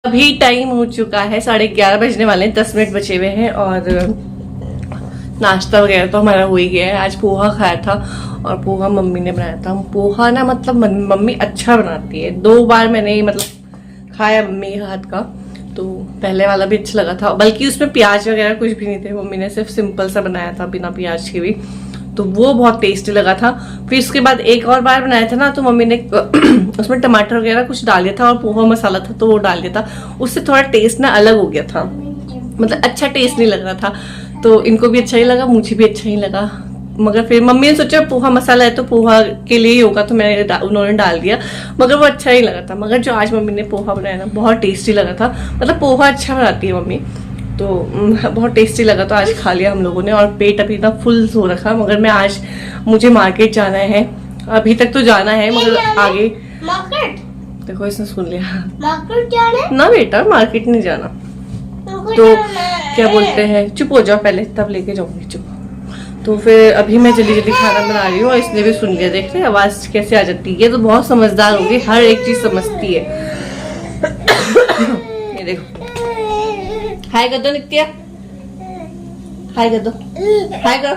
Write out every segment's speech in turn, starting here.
अभी टाइम हो चुका है 11:30 बजने वाले हैं, 10 मिनट बचे हुए हैं और नाश्ता वगैरह तो हमारा हो ही गया है। आज पोहा खाया था और पोहा मम्मी ने बनाया था। पोहा ना मतलब मम्मी अच्छा बनाती है। 2 बार मैंने मतलब खाया मम्मी के हाथ का, तो पहले वाला भी अच्छा लगा था, बल्कि उसमें प्याज वगैरह कुछ भी नहीं थे। मम्मी ने सिर्फ सिंपल सा बनाया था बिना प्याज के भी, तो वो बहुत टेस्टी लगा था। फिर उसके बाद एक और बार बनाया था ना, तो मम्मी ने उसमें टमाटर वगैरह कुछ डाल दिया था और पोहा मसाला था तो वो डाल दिया था। उससे थोड़ा टेस्ट ना अलग हो गया था, मतलब अच्छा टेस्ट नहीं लग रहा था। तो इनको भी अच्छा ही लगा, मुझे भी अच्छा ही लगा। मगर फिर मम्मी ने सोचा पोहा मसाला है तो पोहा के लिए ही होगा, तो उन्होंने डाल दिया, मगर वो अच्छा ही लगा था। मगर जो आज मम्मी ने पोहा बनाया ना बहुत टेस्टी लगा था। मतलब पोहा अच्छा बनाती है मम्मी, तो बहुत टेस्टी लगा, तो आज खा लिया हम लोगों ने और पेट अभी इतना फुल हो रखा। मगर मैं आज मुझे मार्केट जाना है, अभी तक तो जाना है मगर आगे मार्केट। देखो इसने सुन लिया। मार्केट जाना है ना बेटा मार्केट नहीं जाना, तो क्या बोलते हैं, चुप हो जाओ पहले तब लेके जाऊंगी, चुप। तो फिर अभी मैं जल्दी जल्दी खाना बना रही हूँ और इसने भी सुन लिया। देख रहे आवाज कैसे आ जाती है, तो बहुत समझदार होगी, हर एक चीज समझती है। ये देखो, हाय कर दो नित्या, हाय कर दो, हाय करो,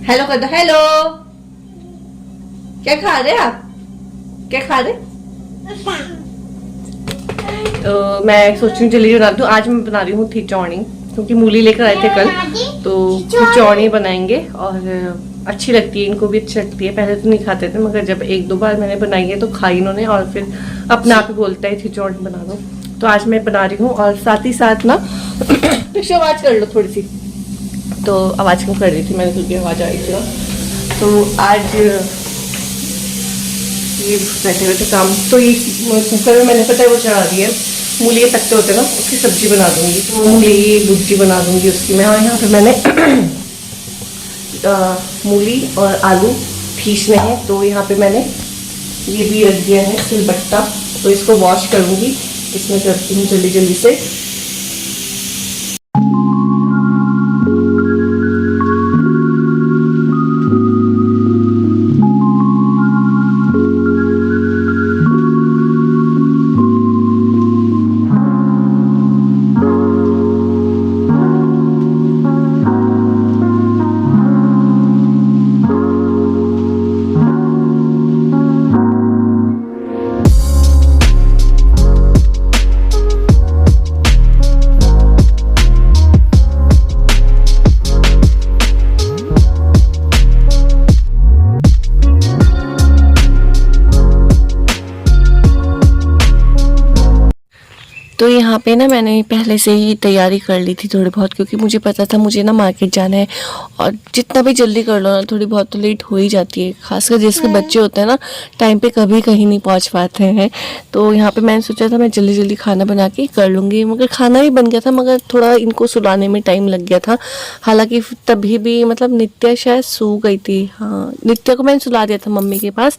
हेलो कर दो, हेलो। क्या खा रहे आप, क्या खा रहे? तो मैं सोच रही हूँ जल्दी बना दूँ। आज मैं बना रही हूँ थिचौणी, क्योंकि मूली लेकर आए थे कल, तो थिचौणी बनाएंगे और अच्छी लगती है, इनको भी अच्छी लगती है। पहले तो नहीं खाते थे, मगर जब 1-2 बार मैंने बनाई है तो खाई इन्होंने और फिर अपने आप ही बोलता है थिचौणी बना दो। तो आज मैं बना रही हूँ और साथ ही साथ ना तो आवाज कर लो थोड़ी सी, तो आवाज कम कर दी थी मैंने क्योंकि आवाज आई थी ना। तो आज ये बैठे हुए थे काम, तो ये कुकर में मैंने पता है वो चढ़ा दी है, मूली के पत्ते होते हैं ना उसकी सब्जी बना दूंगी, तो मूली की भुर्जी बना दूंगी उसकी मैं। और यहाँ पे मैंने मूली और आलू खींचने हैं, तो यहाँ पे मैंने ये भी रख दिया है सिलबट्टा, तो इसको वॉश करूंगी। इसमें करती हूँ जल्दी जल्दी से। तो यहाँ पे ना मैंने पहले से ही तैयारी कर ली थी थोड़ी बहुत, क्योंकि मुझे पता था मुझे ना मार्केट जाना है और जितना भी जल्दी कर लो ना थोड़ी बहुत तो लेट हो ही जाती है। खासकर जिसके बच्चे होते हैं ना टाइम पे कभी कहीं नहीं पहुँच पाते हैं। तो यहाँ पे मैंने सोचा था मैं जल्दी जल्दी खाना बना के कर लूँगी, मगर खाना भी बन गया था, मगर थोड़ा इनको सुलाने में टाइम लग गया था। हालाँकि तभी भी मतलब नित्या शायद सो गई थी, हाँ नित्या को मैंने सुला दिया था मम्मी के पास,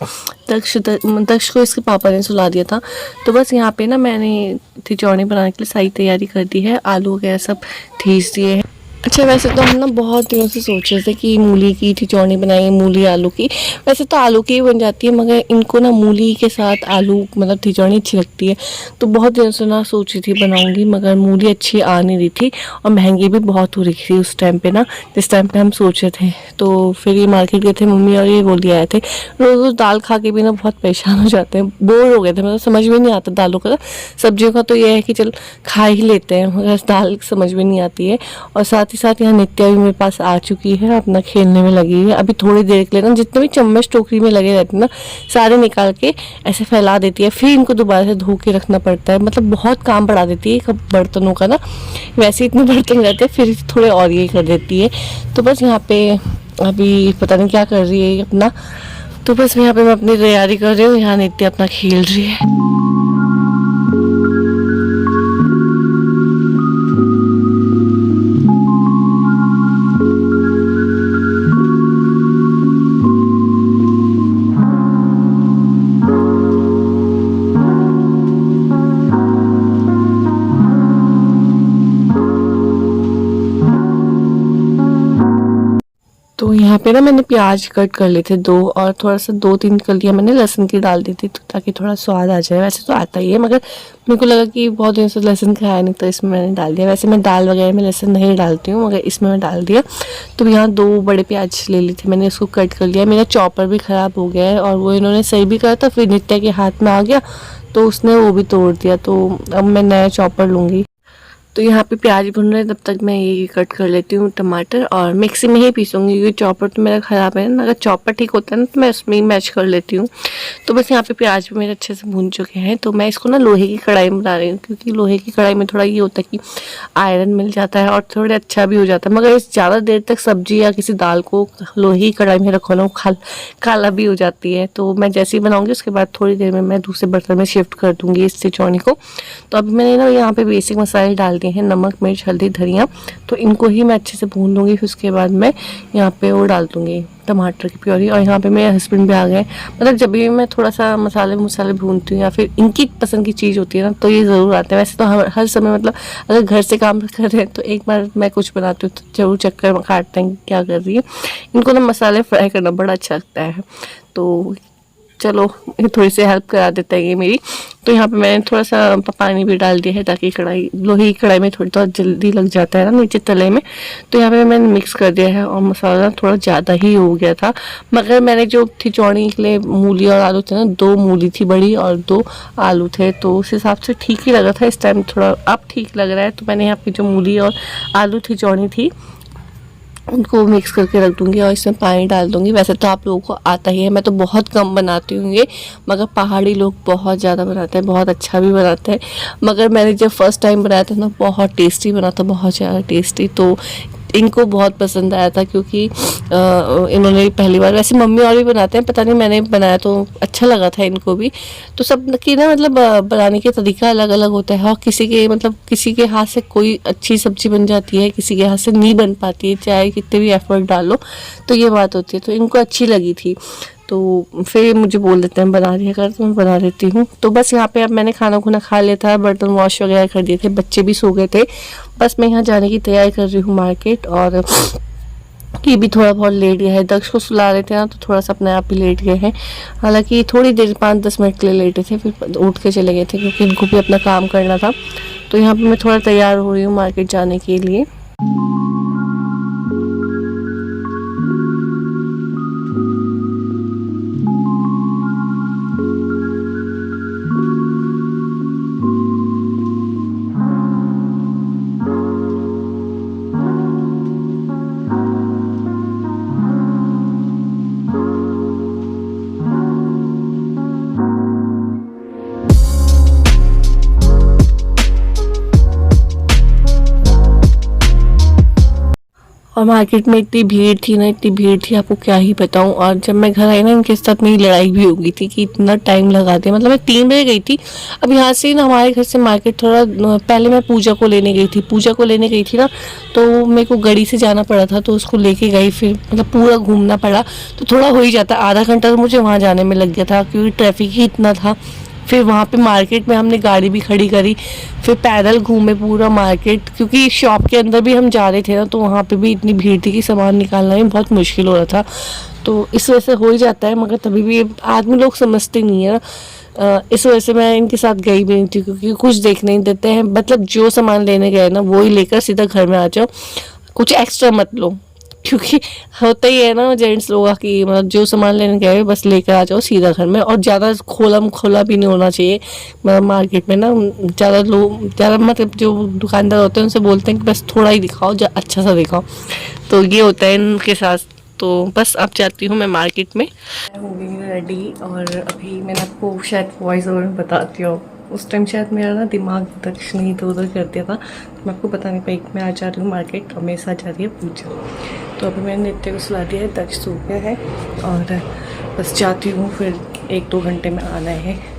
दक्ष को इसके पापा ने सुला दिया था। तो बस यहाँ पे ना मैंने थिचौड़ी बनाने के लिए सारी तैयारी कर दी है, आलू वगैरह सब ठीस दिए हैं। अच्छा वैसे तो हम ना बहुत दिनों से सोच रहे थे कि मूली की थिचौड़ी बनाएंगे, मूली आलू की। वैसे तो आलू की ही बन जाती है, मगर इनको ना मूली के साथ आलू मतलब थिचौड़ी अच्छी लगती है। तो बहुत दिनों से ना सोची थी बनाऊंगी, मगर मूली अच्छी आ नहीं रही थी और महंगी भी बहुत हो रही थी उस टाइम पे ना, जिस टाइम पे हम सोचे थे। तो फिर ये मार्केट गए थे मम्मी और ये वो ले आए थे। रोज़ रोज़ दाल खा के भी ना बहुत परेशान हो जाते हैं, बोर हो गए थे, मतलब समझ में नहीं आता दालों का। सब्जियों का तो ये है कि चल खा ही लेते हैं, मगर दाल समझ में नहीं आती है। और साथ ही साथ यहाँ नित्या भी मेरे पास आ चुकी है, अपना खेलने में लगी है। अभी थोड़ी देर के लिए ना जितने भी चम्मच टोकरी में लगे रहते हैं ना सारे निकाल के ऐसे फैला देती है, फिर इनको दोबारा से धो के रखना पड़ता है। मतलब बहुत काम बढ़ा देती है बर्तनों का ना, वैसे इतने बर्तन रहते हैं फिर थोड़े और ये कर देती है। तो बस यहाँ पे अभी पता नहीं क्या कर रही है अपना, तो बस यहाँ पे मैं अपनी तैयारी कर रही हूँ, यहाँ नित्या अपना खेल रही है। तो यहाँ पे ना मैंने प्याज कट कर लिए थे 2, और थोड़ा सा 2-3 कलियाँ मैंने लहसुन की डाल दी थी, तो ताकि थोड़ा स्वाद आ जाए। वैसे तो आता ही है, मगर मेरे को लगा कि बहुत दिन से लहसुन खाया नहीं, तो इसमें मैंने डाल दिया। वैसे मैं दाल वगैरह में लहसुन नहीं डालती हूँ, मगर इसमें मैं डाल दिया। तो यहाँ 2 बड़े प्याज ले ली थी मैंने, उसको कट कर लिया। मेरा चॉपर भी ख़राब हो गया है, और वो इन्होंने सही भी करा था, फिर नित्या के हाथ में आ गया तो उसने वो भी तोड़ दिया। तो अब मैं नया चॉपर लूँगी। तो यहाँ पे प्याज भुन रहे हैं, तब तक मैं ये कट कर लेती हूँ टमाटर, और मिक्सी में ही पीसूंगी क्योंकि चॉपर तो मेरा ख़राब है ना। अगर चॉपर ठीक होता है ना तो मैं उसमें ही मैच कर लेती हूँ। तो बस यहाँ पे प्याज भी मेरे अच्छे से भून चुके हैं। तो मैं इसको ना लोहे की कढ़ाई में बना रही हूँ, क्योंकि लोहे की कढ़ाई में थोड़ा ये होता है कि आयरन मिल जाता है और थोड़ा अच्छा भी हो जाता है। मगर इस ज़्यादा देर तक सब्जी या किसी दाल को लोहे की कढ़ाई में रखो ना, वो काला भी हो जाती है। तो मैं जैसे ही बनाऊँगी उसके बाद थोड़ी देर में मैं दूसरे बर्तन में शिफ्ट कर दूँगी इस सिचौनी को। तो अभी मैंने ना यहाँ पे बेसिक मसाले डाल दिए हैं, नमक, मिर्च, हल्दी, धनिया। तो इनको ही मैं अच्छे से भून लूँगी। फिर उसके बाद मैं यहाँ पे वो डाल दूँगी टमाटर की प्योरी। और यहाँ पे मेरे हस्बैंड भी आ गए। मतलब जब भी मैं थोड़ा सा मसाले भूनती हूँ या फिर इनकी पसंद की चीज़ होती है ना, तो ये ज़रूर आते हैं। वैसे तो हर समय मतलब अगर घर से काम कर रहे हैं तो एक बार मैं कुछ बनाती हूँ तो ज़रूर चक्कर काटते हैं क्या कर रही है। इनको ना मसाले फ्राई करना बड़ा अच्छा लगता है। तो चलो ये थोड़ी सी हेल्प करा देता है ये मेरी। तो यहाँ पे मैंने थोड़ा सा पानी भी डाल दिया है, ताकि कढ़ाई लोहे की कढ़ाई में थोड़ा जल्दी लग जाता है ना नीचे तले में। तो यहाँ पे मैंने मिक्स कर दिया है, और मसाला थोड़ा ज़्यादा ही हो गया था। मगर मैंने जो खिचौड़ी के लिए मूली और आलू थे ना, 2 मूली थी बड़ी और 2 आलू थे, तो उस हिसाब से ठीक ही लगा था। इस टाइम थोड़ा अब ठीक लग रहा है। तो मैंने यहाँ पे जो मूली और आलू खिचौड़ी थी उनको मिक्स करके रख दूंगी, और इसमें पानी डाल दूंगी। वैसे तो आप लोगों को आता ही है, मैं तो बहुत कम बनाती हूँ ये, मगर पहाड़ी लोग बहुत ज़्यादा बनाते हैं, बहुत अच्छा भी बनाते हैं। मगर मैंने जब फर्स्ट टाइम बनाया था ना, बहुत टेस्टी बना था, बहुत ज़्यादा टेस्टी। तो इनको बहुत पसंद आया था, क्योंकि इन्होंने पहली बार, वैसे मम्मी और भी बनाते हैं, पता नहीं मैंने बनाया तो अच्छा लगा था इनको भी। तो सब की ना मतलब बनाने के तरीका अलग अलग होता है, और किसी के मतलब किसी के हाथ से कोई अच्छी सब्जी बन जाती है, किसी के हाथ से नहीं बन पाती है, चाहे कितने भी एफर्ट डालो। तो ये बात होती है। तो इनको अच्छी लगी थी, तो फिर मुझे बोल देते हैं बना दिया कर, तो मैं बना देती हूँ। तो बस यहाँ पे अब मैंने खाना खुना खा लिया था, बर्तन वॉश वगैरह कर दिए थे, बच्चे भी सो गए थे। बस मैं यहाँ जाने की तैयारी कर रही हूँ मार्केट। और ये भी थोड़ा बहुत लेट गया है, दक्ष को सुला रहे थे ना, तो थोड़ा सा अपने आप ही लेट गए हैं। हालांकि थोड़ी देर 5-10 मिनट के लिए लेटे थे, फिर उठ के चले गए थे, क्योंकि इनको भी अपना काम करना था। तो यहाँ पे मैं थोड़ा तैयार हो रही हूँ मार्केट जाने के लिए। और मार्केट में इतनी भीड़ थी ना, इतनी भीड़ थी, आपको क्या ही बताऊं। और जब मैं घर आई ना, इनके साथ मेरी लड़ाई भी हो गई थी कि इतना टाइम लगा दिया। मतलब मैं 3 बजे गई थी। अब यहाँ से ना हमारे घर से मार्केट थोड़ा पहले मैं पूजा को लेने गई थी ना, तो मेरे को गाड़ी से जाना पड़ा था, तो उसको लेके गई, फिर मतलब पूरा घूमना पड़ा। तो थोड़ा हो ही जाता, आधा घंटा तो मुझे वहाँ जाने में लग गया था, क्योंकि ट्रैफिक ही इतना था। फिर वहाँ पे मार्केट में हमने गाड़ी भी खड़ी करी, फिर पैदल घूमे पूरा मार्केट, क्योंकि शॉप के अंदर भी हम जा रहे थे ना, तो वहाँ पे भी इतनी भीड़ थी कि सामान निकालना भी बहुत मुश्किल हो रहा था। तो इस वजह से हो ही जाता है, मगर तभी भी आदमी लोग समझते नहीं है ना। इस वजह से मैं इनके साथ गई भी नहीं थी, क्योंकि कुछ देख नहीं देते हैं। मतलब जो सामान लेने गए ना, वो ही लेकर सीधा घर में आ जाओ, कुछ एक्स्ट्रा मत लो। क्योंकि होता ही है ना जेंट्स लोगों का कि मतलब जो सामान लेने गए बस लेकर आ जाओ सीधा घर में। और ज़्यादा खोला भी नहीं होना चाहिए। मतलब मार्केट में ना ज़्यादा मतलब जो दुकानदार होते हैं उनसे बोलते हैं कि बस थोड़ा ही दिखाओ, अच्छा सा दिखाओ। तो ये होता है इनके साथ। तो बस अब जाती हूँ मैं मार्केट में। हो गई रेडी, और अभी मैंने आपको शायद वॉइस ओवर में बताती हूँ, उस टाइम शायद मेरा ना दिमाग दक्ष नहीं तो उधर कर दिया था, तो मैं आपको बता नहीं पाई। मैं आ जा रही हूँ मार्केट, और मेरे साथ जा रही है पूजा। तो अभी मैंने नित्य को सुला दिया है, दक्ष सो गया है, और बस जाती हूँ, फिर 1-2 घंटे में आना है।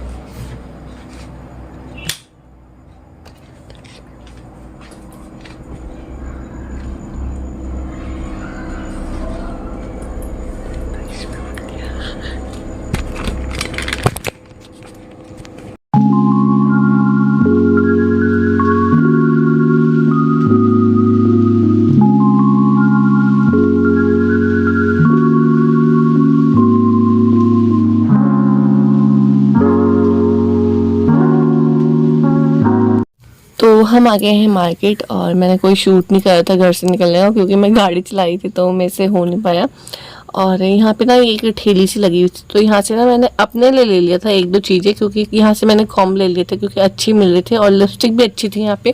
तो हम आ गए हैं मार्केट और मैंने कोई शूट नहीं करा था घर से निकलने का, क्योंकि मैं गाड़ी चलाई थी तो मेरे से हो नहीं पाया। और यहाँ पे ना एक ठेली सी लगी हुई थी, तो यहाँ से ना मैंने अपने लिए ले लिया था एक दो चीज़ें, क्योंकि यहाँ से मैंने कॉम ले लिए थे क्योंकि अच्छी मिल रही थी और लिपस्टिक भी अच्छी थी यहाँ पे,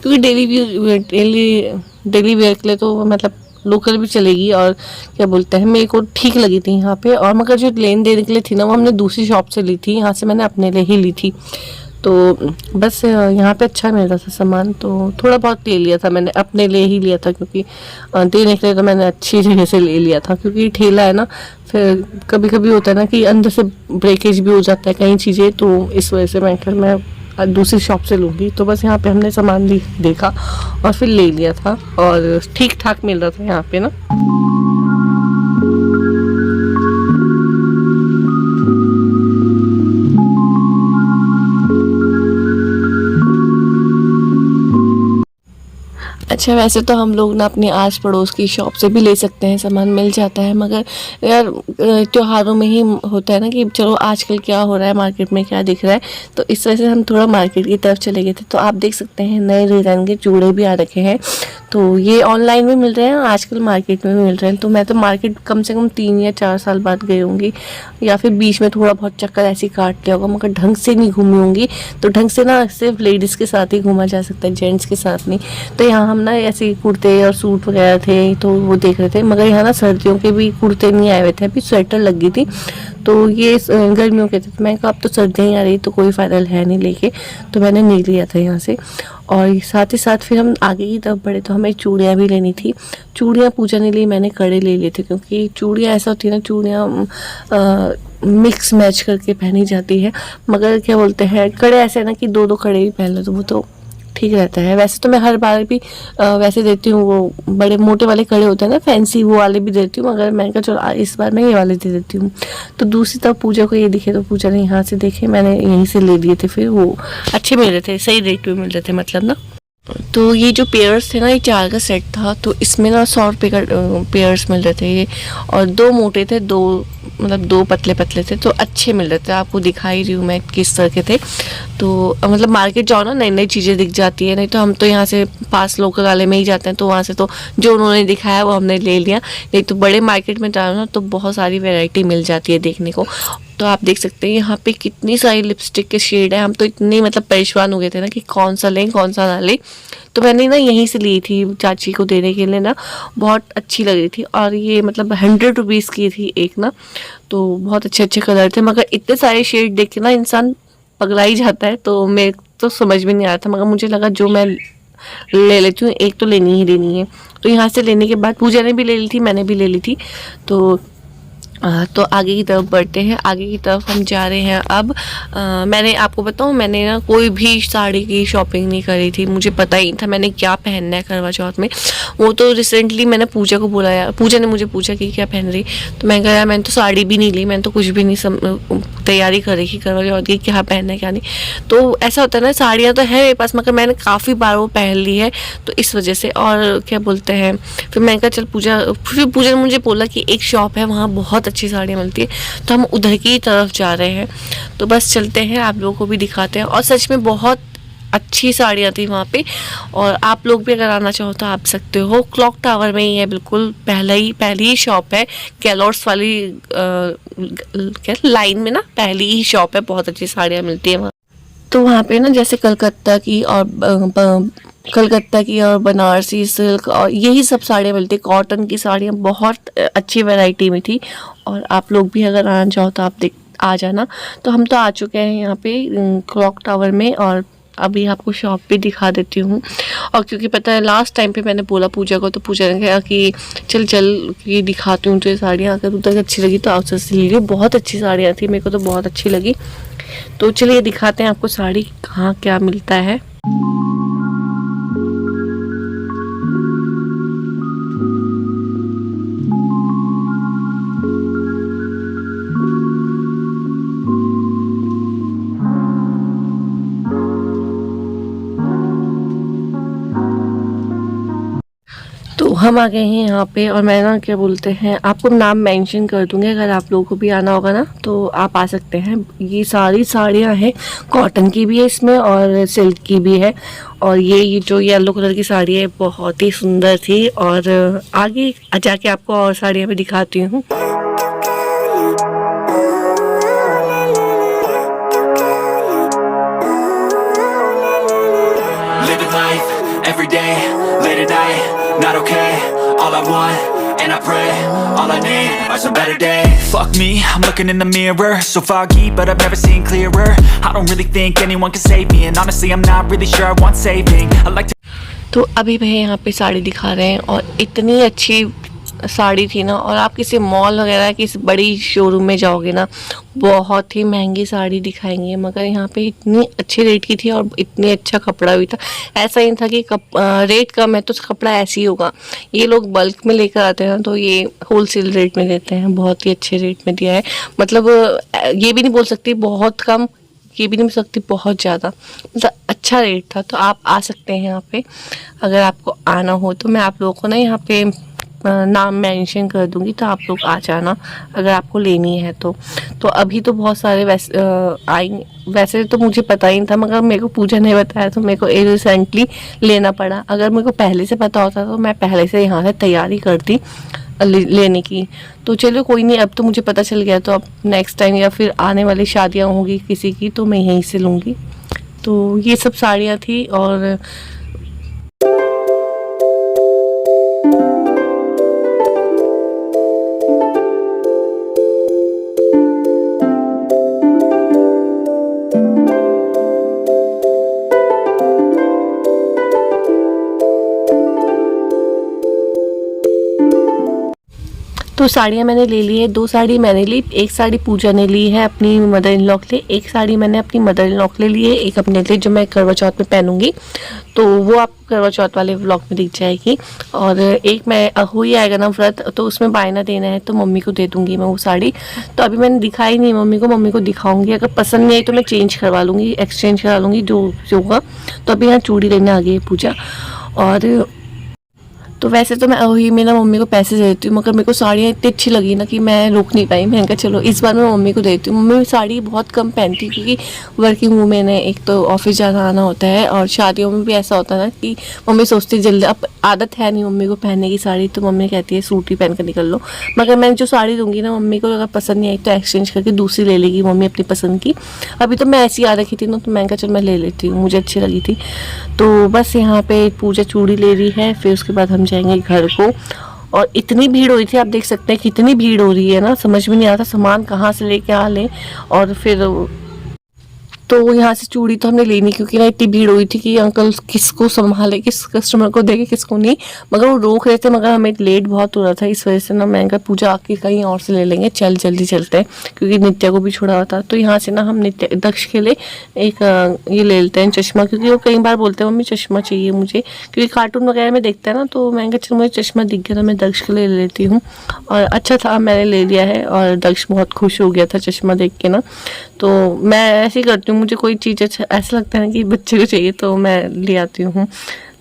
क्योंकि डेली वेयर के लिए तो मतलब लोकल भी चलेगी और क्या बोलते हैं मेरे को ठीक लगी थी यहाँ पे। और मगर जो लेन देन के लिए थी ना वो हमने दूसरी शॉप से ली थी, यहाँ से मैंने अपने लिए ही ली थी। तो बस यहाँ पे अच्छा मिल रहा था सामान, तो थोड़ा बहुत ले लिया था मैंने, अपने लिए ही लिया था, क्योंकि देने के लिए तो मैंने अच्छी जगह से ले लिया था, क्योंकि ठेला है ना, फिर कभी कभी होता है ना कि अंदर से ब्रेकेज भी हो जाता है कई चीज़ें, तो इस वजह से मैं दूसरी शॉप से लूँगी। तो बस यहाँ पे हमने सामान देखा और फिर ले लिया था और ठीक ठाक मिल रहा था यहाँ पे ना। अच्छा, वैसे तो हम लोग ना अपने आस पड़ोस की शॉप से भी ले सकते हैं, सामान मिल जाता है, मगर यार त्योहारों में ही होता है ना कि चलो आजकल क्या हो रहा है मार्केट में, क्या दिख रहा है, तो इस वजह से हम थोड़ा मार्केट की तरफ चले गए थे। तो आप देख सकते हैं नए डिज़ाइन के चूड़े भी आ रखे हैं, तो ये ऑनलाइन भी मिल रहे हैं, आजकल मार्केट में भी मिल रहे हैं। तो मैं तो मार्केट कम से कम 3 या 4 साल बाद गई होंगी, या फिर बीच में थोड़ा बहुत चक्कर ऐसे ही काट लिया होगा, मगर ढंग से नहीं घूमी होंगी। तो ढंग से ना सिर्फ लेडीज़ के साथ ही घूमा जा सकता है, जेंट्स के साथ नहीं। तो यहाँ हम ना ऐसे कुर्ते और सूट वगैरह थे तो वो देख रहे थे, मगर यहाँ ना सर्दियों के भी कुर्ते नहीं आए हुए थे, अभी स्वेटर लगी थी, तो ये गर्मियों के थे। तो मैं कहा अब तो सर्दियाँ ही आ रही तो कोई फ़ायदा है नहीं लेके, तो मैंने नहीं लिया था यहाँ से। और साथ ही साथ फिर हम आगे की तरफ बढ़े तो हमें चूड़ियाँ भी लेनी थी। चूड़ियाँ पूजा ने ली, मैंने कड़े ले लिए थे, क्योंकि चूड़ियाँ ऐसा होती है ना, चूड़ियाँ मिक्स मैच करके पहनी जाती है, मगर क्या बोलते हैं कड़े ऐसे ना कि दो दो कड़े भी पहन लो तो वो तो ठीक रहता है। वैसे तो मैं हर बार भी वैसे देती हूँ, वो बड़े मोटे वाले कड़े होते हैं ना फैंसी, वो वाले भी देती हूँ, मगर मैंने कहा चलो इस बार मैं ये वाले दे देती हूँ। तो दूसरी तरफ पूजा को ये दिखे तो पूजा ने यहाँ से देखे, मैंने यहीं से ले लिए थे, फिर वो अच्छे मिल रहे थे, सही रेट पे मिल रहे थे मतलब ना। तो ये जो पेयर्स थे ना, ये 4 का सेट था, तो इसमें ना 100 रुपये का पेयर्स मिल रहे थे ये, और 2 मोटे थे, 2 मतलब 2 पतले पतले थे, तो अच्छे मिल रहे थे। आपको दिखाई रही हूँ मैं किस तरह के थे। तो मतलब मार्केट जाओ ना, नई नई चीज़ें दिख जाती है, नहीं तो हम तो यहाँ से पास लोकल वाले में ही जाते हैं, तो वहाँ से तो जो उन्होंने दिखाया वो हमने ले लिया। नहीं तो बड़े मार्केट में जाओ ना तो बहुत सारी वैरायटी मिल जाती है देखने को। तो आप देख सकते हैं यहाँ पे कितनी सारी लिपस्टिक के शेड है, हम तो इतने मतलब परेशान हो गए थे ना कि कौन सा लें कौन सा ना लें। तो मैंने ना यहीं से ली थी चाची को देने के लिए ना, बहुत अच्छी लग रही थी, और ये मतलब 100 रुपीज़ की थी एक ना, तो बहुत अच्छे अच्छे कलर थे, मगर इतने सारे शेड देख के ना इंसान पगला ही जाता है। तो मेरे तो समझ में नहीं आ रहा था, मगर मुझे लगा जो मैं ले लेती हूँ एक तो लेनी ही लेनी है। तो यहाँ से लेने के बाद पूजा ने भी ले ली थी, मैंने भी ले ली थी। तो आगे की तरफ बढ़ते हैं, आगे की तरफ हम जा रहे हैं अब। मैंने आपको बताऊँ, मैंने ना कोई भी साड़ी की शॉपिंग नहीं करी थी, मुझे पता ही नहीं था मैंने क्या पहनना है करवा चौथ में। वो तो रिसेंटली मैंने पूजा को बुलाया, पूजा ने मुझे पूछा कि क्या पहन रही, तो मैं कहा मैंने तो साड़ी भी नहीं ली, मैंने तो कुछ भी नहीं तैयारी कर रही थी करवा चौथ की, क्या पहनना है क्या नहीं। तो ऐसा होता है ना, साड़ियाँ तो है मेरे पास, मगर मैंने काफ़ी बार वो पहन ली है, तो इस वजह से। और क्या बोलते हैं, फिर मैंने कहा चल फिर पूजा ने मुझे बोला कि एक शॉप है वहाँ बहुत अच्छी साड़ियाँ मिलती है, तो हम उधर की तरफ जा रहे हैं। तो बस चलते हैं, आप लोगों को भी दिखाते हैं। और सच में बहुत अच्छी साड़ियाँ थी वहाँ पे, और आप लोग भी अगर आना चाहो तो आप सकते हो। क्लॉक टावर में ही है, बिल्कुल पहली ही शॉप है, कैलोर्स वाली क्या लाइन में ना पहली ही शॉप है, बहुत अच्छी साड़ियाँ मिलती है वहाँ। तो वहाँ पे ना जैसे कलकत्ता की और बनारसी सिल्क और यही सब साड़ियाँ मिलती, कॉटन की साड़ियाँ बहुत अच्छी वैरायटी में थी। और आप लोग भी अगर आना चाहो तो आप आ जाना। तो हम तो आ चुके हैं यहाँ पे क्लॉक टावर में, और अभी आपको शॉप भी दिखा देती हूँ। और क्योंकि पता है लास्ट टाइम पे मैंने बोला पूजा को, तो पूजा ने कहा कि चल ये दिखाती हूँ तुझे साड़ियाँ, अगर उधर अच्छी लगी तो आप से ले लियो। बहुत अच्छी साड़ियाँ थी, मेरे को तो बहुत अच्छी लगी। तो चलिए दिखाते हैं आपको साड़ी कहाँ क्या मिलता है। तो हम आ गए हैं यहाँ पे, और मैं ना क्या बोलते हैं, आपको नाम मेंशन कर दूंगी, अगर आप लोगों को भी आना होगा ना तो आप आ सकते हैं। ये सारी साड़ियाँ हैं, कॉटन की भी है इसमें और सिल्क की भी है। और ये जो येलो कलर की साड़ी है बहुत ही सुंदर थी। और आगे जाके आपको और साड़ियाँ भी दिखाती हूँ। Living life, every day, late at night, not okay. All I want, and I pray, all I need are some better days. Fuck me, I'm looking in the mirror, so foggy, but I've never seen clearer. I don't really think anyone can save me, and honestly I'm not really sure I want saving. I like to... तो अभी भैया यहाँ पे साड़ी दिखा रहे हैं, और इतनी अच्छी साड़ी थी ना। और आप किसी मॉल वगैरह किसी बड़ी शोरूम में जाओगे ना, बहुत ही महंगी साड़ी दिखाएंगे, मगर यहाँ पे इतनी अच्छी रेट की थी और इतनी अच्छा कपड़ा भी था। ऐसा ही था कि रेट कम है तो कपड़ा ऐसे ही होगा। ये लोग बल्क में लेकर आते हैं तो ये होलसेल रेट में देते हैं, बहुत ही अच्छे रेट में दिया है। मतलब ये भी नहीं बोल सकती बहुत कम, ये भी नहीं बोल सकती बहुत ज़्यादा, मतलब अच्छा रेट था। तो आप आ सकते हैं यहाँ पे, अगर आपको आना हो तो। मैं आप लोगों को ना यहाँ पे नाम मेंशन कर दूंगी, तो आप लोग आ जाना अगर आपको लेनी है तो। अभी तो बहुत सारे वैसे तो मुझे पता ही नहीं था, मगर मेरे को पूजा ने बताया तो मेरे को रिसेंटली लेना पड़ा। अगर मेरे को पहले से पता होता तो मैं पहले से यहाँ से तैयारी करती लेने की। तो चलो कोई नहीं, अब तो मुझे पता चल गया, तो अब नेक्स्ट टाइम या फिर आने वाली शादियाँ होंगी किसी की तो मैं यहीं से लूँगी। तो ये सब साड़ियाँ थी। और तो साड़ियाँ मैंने ले ली है, 2 साड़ी मैंने ली। एक साड़ी पूजा ने ली है अपनी मदर इन लॉ के लिए, एक साड़ी मैंने अपनी मदर इन लॉ के लिए ली है, एक अपने लिए जो मैं करवा चौथ में पहनूंगी। तो वो आपको करवा चौथ वाले व्लॉग में दिख जाएगी। और एक मैं हो ही आएगा ना व्रत, तो उसमें बायना देना है तो मम्मी को दे दूंगी मैं वो साड़ी। तो अभी मैंने दिखाई नहीं मम्मी को दिखाऊंगी। अगर पसंद नहीं आई तो मैं चेंज करवा लूँगी, एक्सचेंज करा लूँगी जो होगा। तो अभी यहाँ चूड़ी लेने आ गई है पूजा। और तो वैसे तो मैं वही मेरा मम्मी को पैसे दे देती हूँ, मगर मेरे को साड़ियाँ इतनी अच्छी लगी ना कि मैं रोक नहीं पाई। मैंने कहा चलो इस बार मैं मम्मी को देती हूँ। मम्मी साड़ी बहुत कम पहनती है क्योंकि वर्किंग वूमेन है, एक तो ऑफिस जाना आना होता है, और शादियों में भी ऐसा होता है ना कि मम्मी सोचती जल्दी, अब आदत है नहीं मम्मी को पहनने की साड़ी, तो मम्मी कहती है सूट ही पहन कर निकल लो। मगर मैं जो साड़ी दूँगी ना मम्मी को, अगर पसंद नहीं आई तो एक्सचेंज करके दूसरी ले लेगी मम्मी अपनी पसंद की। अभी तो मैं ऐसी आ रखी थी ना, तो मैंने कहा चल मैं ले लेती हूँ, मुझे अच्छी लगी थी। तो बस यहाँ पे पूजा चूड़ी ले रही है, फिर उसके बाद हम जाएंगे घर को। और इतनी भीड़ हुई थी, आप देख सकते हैं कितनी भीड़ हो रही है ना, समझ में नहीं आता सामान कहाँ से लेके आ लें। और फिर तो यहाँ से चूड़ी तो हमने लेनी, क्योंकि ना इतनी भीड़ हुई थी कि अंकल किसको संभाले, किस कस्टमर को देखे किसको नहीं, मगर वो रोक रहे थे। मगर हमें लेट बहुत हो रहा था, इस वजह से ना मैं पूजा आके कहीं और से ले लेंगे, चल जल्दी चलते हैं, क्योंकि नित्या को भी छोड़ा हुआ था। तो यहाँ से ना हम नित्या दक्ष के लिए एक ये ले लेते हैं चश्मा, क्योंकि वो कई बार बोलते हैं मम्मी चश्मा चाहिए मुझे, क्योंकि कार्टून वगैरह में देखता है ना। तो मैं चल मुझे चश्मा दिख गया था, मैं दक्ष के लिए ले लेती हूँ। और अच्छा था, मैंने ले लिया है, और दक्ष बहुत खुश हो गया था चश्मा देख के ना। तो मैं ऐसे ही करती हूँ, मुझे कोई चीज़ अच्छा ऐसा लगता है ना कि बच्चे को चाहिए तो मैं ले आती हूँ।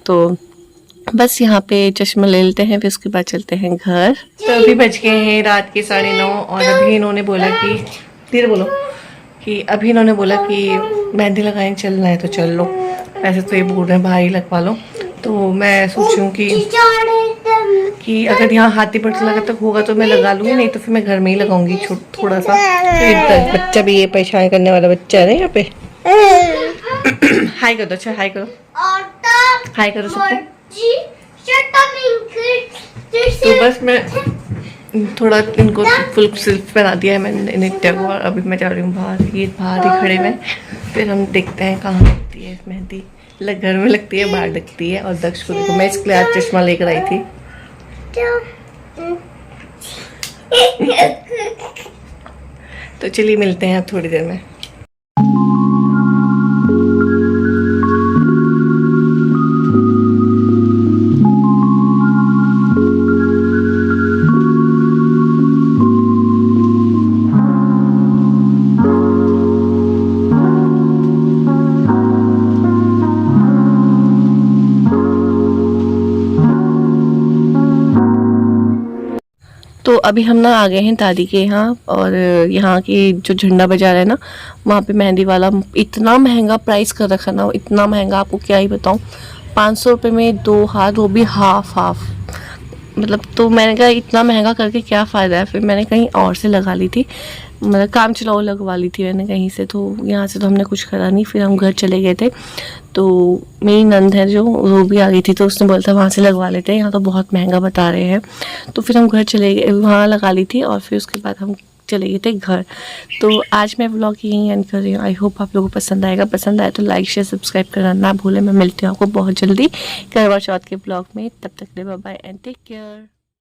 तो बस यहाँ पे चश्मा ले लेते हैं, फिर उसके बाद चलते हैं घर। तो अभी बज गए हैं रात के 9:30, और अभी इन्होंने बोला कि धीरे बोलो, कि अभी इन्होंने बोला कि मेहंदी लगाएं, चलना है तो चल लो। वैसे तो ये बोल रहे हैं बाहर ही लगवा लो। तो मैं सोचूं कि अगर यहाँ हाथी पट लगा तक होगा तो मैं लगा लूँगी, नहीं तो फिर मैं घर में ही लगाऊंगी थोड़ा सा। तो बच्चा भी ये परेशान करने वाला बच्चा है ना यहाँ पे। हाय कर दो, अच्छा हाय करो, हाय करो सबको। तो बस मैं थोड़ा इनको फुल सिल्क पहना दिया है मैंने नित्या को, और अभी मैं जा रही हूँ बाहर। ये बाहर ही खड़े में, फिर हम देखते हैं कहाँ लगती है मेहंदी। घर में लगती है, बाहर लगती है। और दक्ष को देखो, मैं इसके लिए आज चश्मा लेकर आई थी। तो चलिए मिलते हैं थोड़ी देर में। तो अभी हम ना आ गए हैं दादी के यहाँ, और यहाँ के जो झंडा बाजार है ना, वहाँ पे मेहंदी वाला इतना महंगा प्राइस कर रखा ना, इतना महंगा आपको क्या ही बताऊँ। 500 रुपये में 2 हाथ, वो भी हाफ हाफ, मतलब। तो मैंने कहा इतना महंगा करके क्या फ़ायदा है, फिर मैंने कहीं और से लगा ली थी, मतलब काम चलाओ लगवा ली थी मैंने कहीं से। तो यहाँ से तो हमने कुछ करा नहीं, फिर हम घर चले गए थे। तो मेरी नंद है जो, वो भी आ गई थी, तो उसने बोला था वहाँ से लगवा लेते हैं, यहाँ तो बहुत महंगा बता रहे हैं। तो फिर हम घर चले गए, वहाँ लगा ली थी, और फिर उसके बाद हम चले गए थे घर। तो आज मैं व्लॉग यहीं एंड कर रही हूँ। आई होप आप लोगों को पसंद आएगा। पसंद आए तो लाइक शेयर सब्सक्राइब करना ना भूलें। मैं मिलती हूँ आपको बहुत जल्दी करवा चौथ के व्लॉग में। तब तक के लिए bye bye and take care.